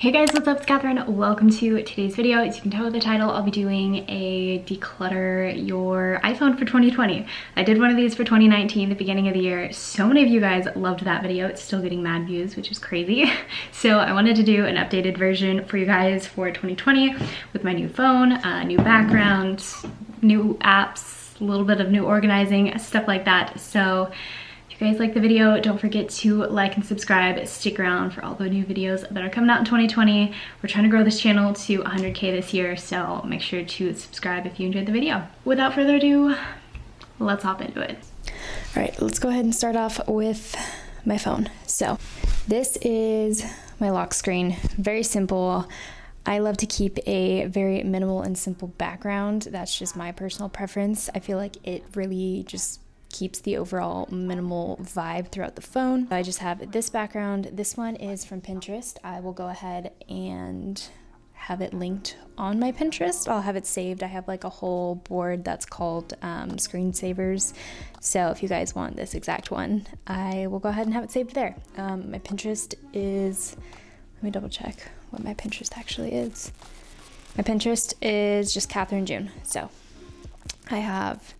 Hey guys, what's up? It's Catherine. Welcome to today's video. As you can tell by the title, I'll be doing a declutter your iPhone for 2020. I did one of these for 2019, the beginning of the year. So many of you guys loved that video. It's still getting mad views, which is crazy. So I wanted to do an updated version for you guys for 2020 with my new phone, new background, new apps, a little bit of new organizing, stuff like that. So if you guys like the video, don't forget to like and subscribe. Stick around for all the new videos that are coming out in 2020. We're trying to grow this channel to 100K this year, so make sure to subscribe if you enjoyed the video. Without further ado, let's hop into it. All right, let's go ahead and start off with my phone. So this is my lock screen. Very simple. I love to keep a very minimal and simple background. That's just my personal preference. I feel like it really just keeps the overall minimal vibe throughout the phone. I just have this background. This one is from Pinterest. I will go ahead and have it linked on my Pinterest. I'll have it saved. I have like a whole board that's called screensavers. So if you guys want this exact one, I will go ahead and have it saved there. My Pinterest is, let me double check what my Pinterest actually is. My Pinterest is just Catherine June. So I have,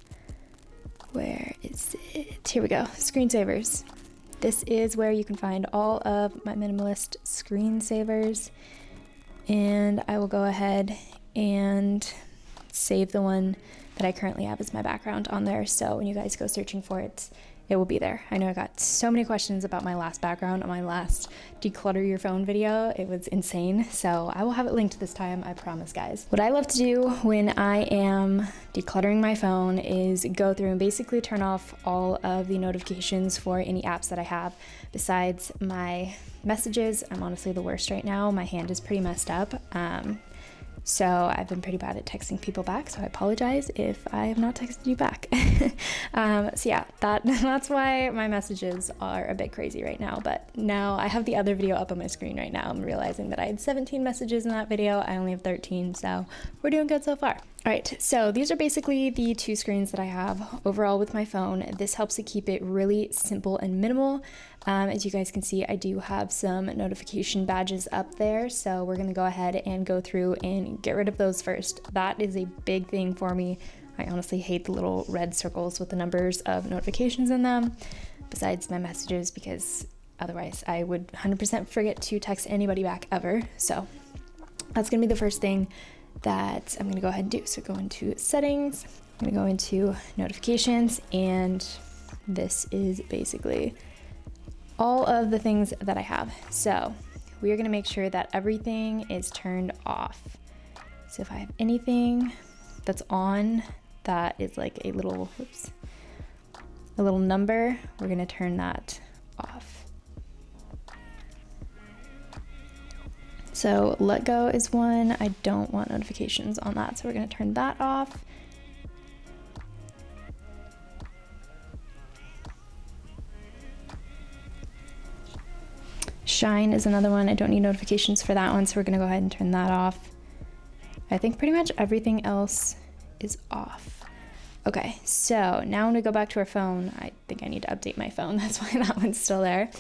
where is it? Here we go, screensavers. This is where you can find all of my minimalist screensavers. And I will go ahead and save the one that I currently have as my background on there. So when you guys go searching for it, it will be there. I know I got so many questions about my last background on my last declutter your phone video. It was insane. So I will have it linked this time, I promise, guys. What I love to do when I am decluttering my phone is go through and basically turn off all of the notifications for any apps that I have besides my messages. I'm honestly the worst right now. My hand is pretty messed up. So I've been pretty bad at texting people back, so I apologize if I have not texted you back. So yeah, that's why my messages are a bit crazy right now, but now I have the other video up on my screen right now. I'm realizing that I had 17 messages in that video. I only have 13, so we're doing good so far. All right, so these are basically the two screens that I have overall with my phone. This helps to keep it really simple and minimal. As you guys can see, I do have some notification badges up there, so we're gonna go ahead and go through and get rid of those first. That is a big thing for me. I honestly hate the little red circles with the numbers of notifications in them, besides my messages, because otherwise I would 100% forget to text anybody back ever. So that's gonna be the first thing that I'm gonna go ahead and do. So go into settings, I'm gonna go into notifications, and this is basically all of the things that I have. So we are gonna make sure that everything is turned off. So if I have anything that's on that is like a little, a little number, we're gonna turn that off. So let go is one. I don't want notifications on that, so we're gonna turn that off. Shine is another one. I don't need notifications for that one, so we're gonna go ahead and turn that off. I think pretty much everything else is off. Okay, so now when we go back to our phone, I think I need to update my phone. That's why that one's still there.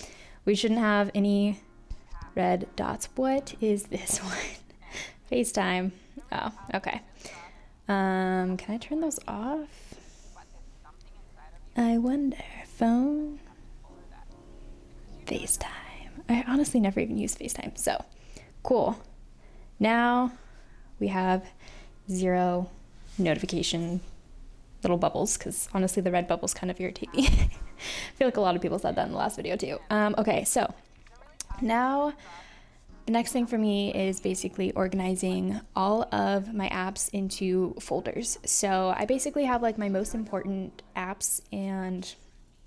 We shouldn't have any red dots. What is this one? FaceTime. Oh, okay. Can I turn those off? I wonder. Phone. FaceTime. I honestly never even use FaceTime, so cool. Now we have 0 notification little bubbles, because honestly the red bubbles kind of irritate me. I feel like a lot of people said that in the last video too. Okay, so now the next thing for me is basically organizing all of my apps into folders. So I basically have like my most important apps and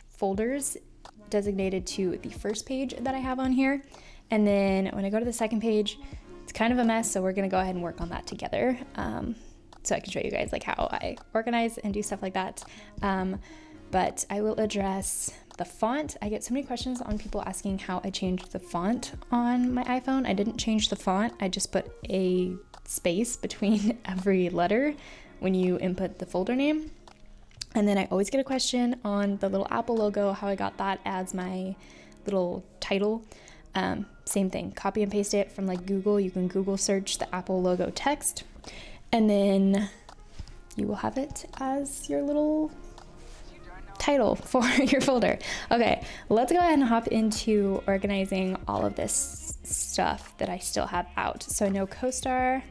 folders designated to the first page that I have on here. And then when I go to the second page, it's kind of a mess, so we're gonna go ahead and work on that together. So I can show you guys like how I organize and do stuff like that. But I will address the font. I get so many questions on people asking how I changed the font on my iPhone. I didn't change the font. I just put a space between every letter when you input the folder name. And then I always get a question on the little Apple logo, how I got that as my little title. Same thing, copy and paste it from like Google. You can Google search the Apple logo text, and then you will have it as your little title for your folder. Okay, let's go ahead and hop into organizing all of this stuff that I still have out. So I know CoStar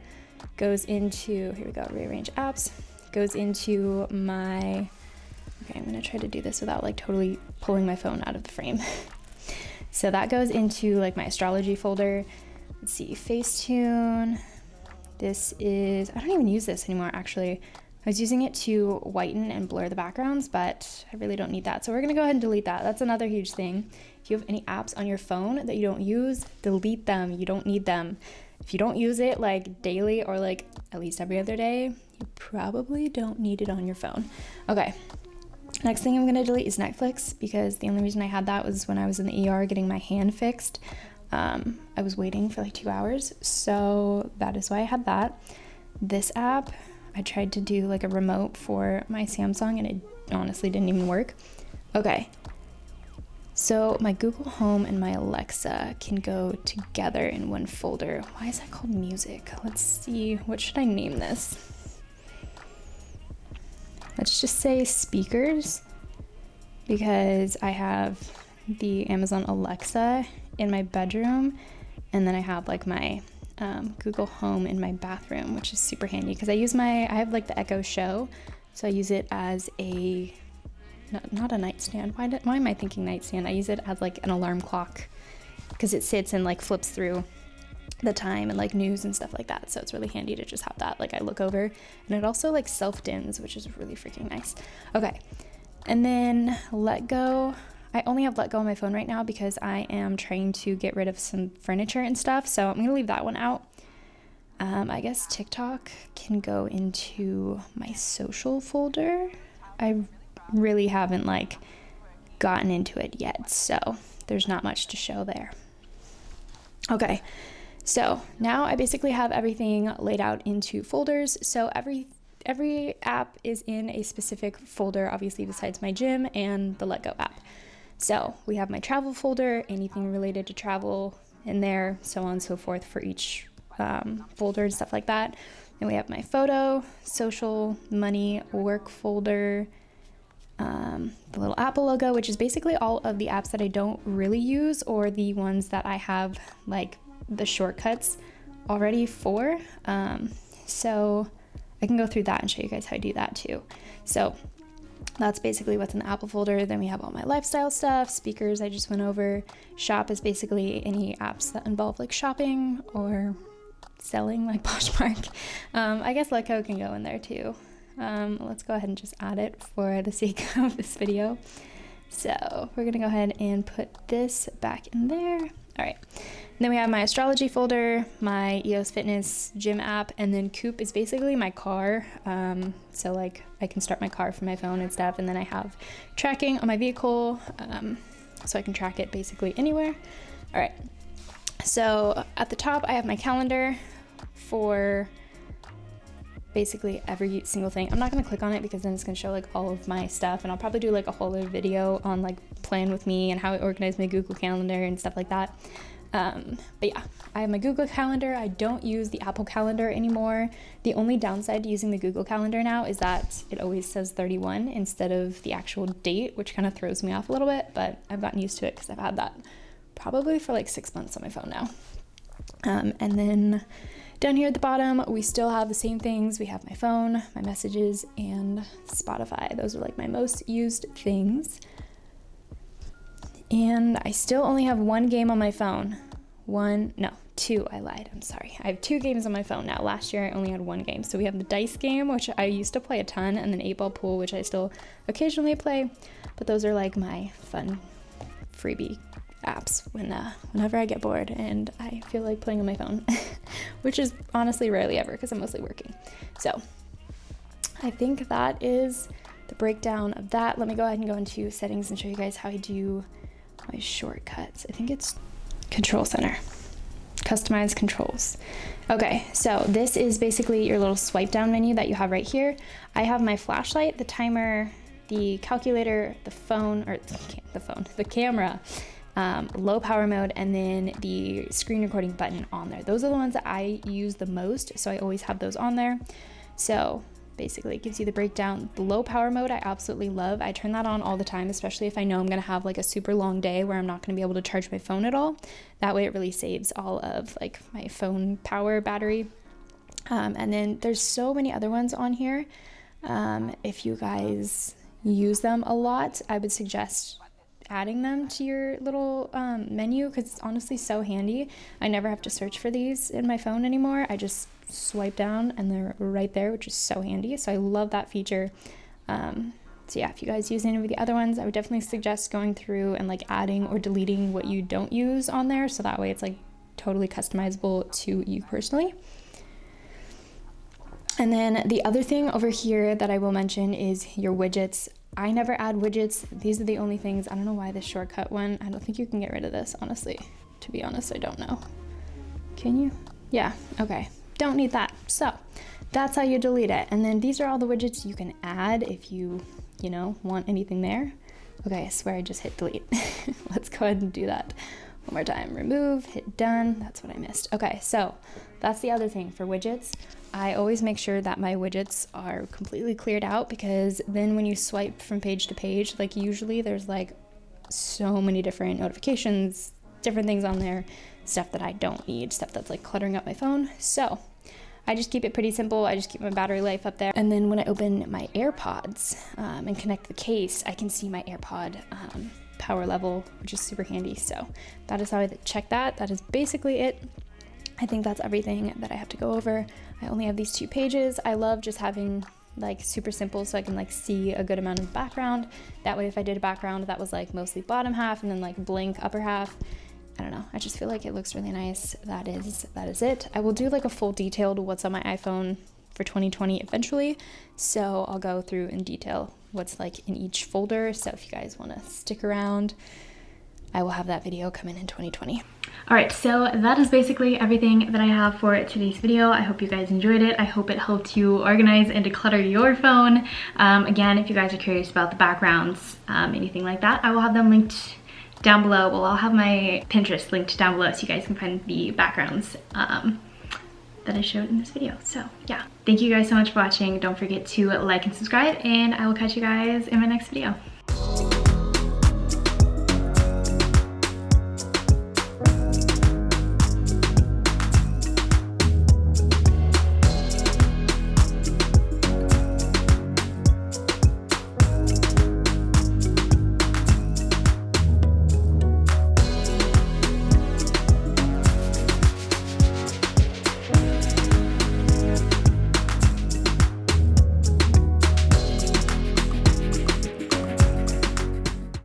goes into, here we go, rearrange apps, goes into my, okay, I'm gonna try to do this without like totally pulling my phone out of the frame. So that goes into like my astrology folder. Let's see, Facetune. This is, I don't even use this anymore actually. I was using it to whiten and blur the backgrounds, but I really don't need that. So we're gonna go ahead and delete that. That's another huge thing. If you have any apps on your phone that you don't use, delete them. You don't need them. If you don't use it like daily or like at least every other day, you probably don't need it on your phone. Okay, next thing I'm gonna delete is Netflix, because the only reason I had that was when I was in the ER getting my hand fixed. I was waiting for like 2 hours, so that is why I had that. This app, I tried to do like a remote for my Samsung and it honestly didn't even work. Okay, so my Google Home and my Alexa can go together in one folder. Why is that called music? Let's see, what should I name this? Let's just say speakers, because I have the Amazon Alexa in my bedroom, and then I have like my Google Home in my bathroom, which is super handy because I have like the Echo Show, so I use it as a, not a nightstand. Why am I thinking nightstand? I use it as like an alarm clock because it sits and like flips through the time and like news and stuff like that. So it's really handy to just have that. Like I look over, and it also like self-dims, which is really freaking nice. Okay, and then Let Go. I only have Let Go on my phone right now because I am trying to get rid of some furniture and stuff, so I'm gonna leave that one out. I guess TikTok can go into my social folder. I really haven't like gotten into it yet, so there's not much to show there. Okay, so now I basically have everything laid out into folders. So every app is in a specific folder, obviously besides my gym and the Let Go app. So we have my travel folder, anything related to travel in there, so on and so forth for each folder and stuff like that. Then we have my photo, social, money, work folder, the little Apple logo, which is basically all of the apps that I don't really use, or the ones that I have like the shortcuts already for. So I can go through that and show you guys how I do that too. So that's basically what's in the Apple folder. Then we have all my lifestyle stuff. Speakers I just went over. Shop is basically any apps that involve like shopping or selling, like Poshmark. I guess Let Go can go in there too. Let's go ahead and just add it for the sake of this video. So we're gonna go ahead and put this back in there. All right, and then we have my astrology folder, my EOS Fitness gym app, and then Coop is basically my car. So like I can start my car from my phone and stuff, and then I have tracking on my vehicle, so I can track it basically anywhere. All right, so at the top I have my calendar for basically every single thing. I'm not gonna click on it because then it's gonna show like all of my stuff, and I'll probably do like a whole other video on like Plan With Me and how I organize my Google Calendar and stuff like that. But yeah, I have my Google Calendar. I don't use the Apple Calendar anymore. The only downside to using the Google Calendar now is that it always says 31 instead of the actual date, which kind of throws me off a little bit, but I've gotten used to it because I've had that probably for like 6 months on my phone now. And then down here at the bottom, we still have the same things. We have my phone, my messages, and Spotify. Those are like my most used things. And I still only have one game on my phone. Two, I lied, I'm sorry. I have 2 games on my phone now. Last year I only had 1 game. So we have the dice game, which I used to play a ton, and then 8-ball pool, which I still occasionally play. But those are like my fun freebie apps whenever I get bored and I feel like playing on my phone, which is honestly rarely ever because I'm mostly working. So I think that is the breakdown of that. Let me go ahead and go into settings and show you guys how I do my shortcuts. I think it's Control Center, customize controls. Okay, so this is basically your little swipe down menu that you have right here. I have my flashlight, the timer, the calculator, the phone, or the camera, low power mode, and then the screen recording button on there. Those are the ones that I use the most, so I always have those on there. So basically it gives you the breakdown. The low power mode I absolutely love. I turn that on all the time, especially if I know I'm gonna have like a super long day where I'm not gonna be able to charge my phone at all. That way it really saves all of like my phone power battery. And then there's so many other ones on here. If you guys use them a lot, I would suggest adding them to your little menu, because it's honestly so handy. I never have to search for these in my phone anymore. I just swipe down and they're right there, which is so handy. So I love that feature. So yeah, if you guys use any of the other ones, I would definitely suggest going through and like adding or deleting what you don't use on there, so that way it's like totally customizable to you personally. And then the other thing over here that I will mention is your widgets. I never add widgets. These are the only things. I don't know why this shortcut one. I don't think you can get rid of this, honestly. To be honest, I don't know. Can you? Yeah, okay. Don't need that. So that's how you delete it. And then these are all the widgets you can add if you know, want anything there. Okay, I swear I just hit delete. Let's go ahead and do that one more time. Remove, hit done. That's what I missed. Okay, so that's the other thing for widgets. I always make sure that my widgets are completely cleared out, because then when you swipe from page to page, like usually there's like so many different notifications, different things on there, stuff that I don't need, stuff that's like cluttering up my phone. So I just keep it pretty simple. I just keep my battery life up there. And then when I open my AirPods and connect the case, I can see my AirPod power level, which is super handy. So that is how I check that. That is basically it. I think that's everything that I have to go over. I only have these 2 pages. I love just having like super simple, so I can like see a good amount of background. That way if I did a background that was like mostly bottom half and then like blank upper half, I don't know, I just feel like it looks really nice. That is it. I will do like a full detailed what's on my iPhone for 2020 eventually, so I'll go through in detail what's like in each folder. So if you guys want to stick around, I will have that video coming in 2020. All right, so that is basically everything that I have for today's video. I hope you guys enjoyed it. I hope it helped you organize and declutter your phone. Again, if you guys are curious about the backgrounds, anything like that, I will have them linked down below. Well, I'll have my Pinterest linked down below so you guys can find the backgrounds that I showed in this video. So yeah, thank you guys so much for watching. Don't forget to like and subscribe, and I will catch you guys in my next video.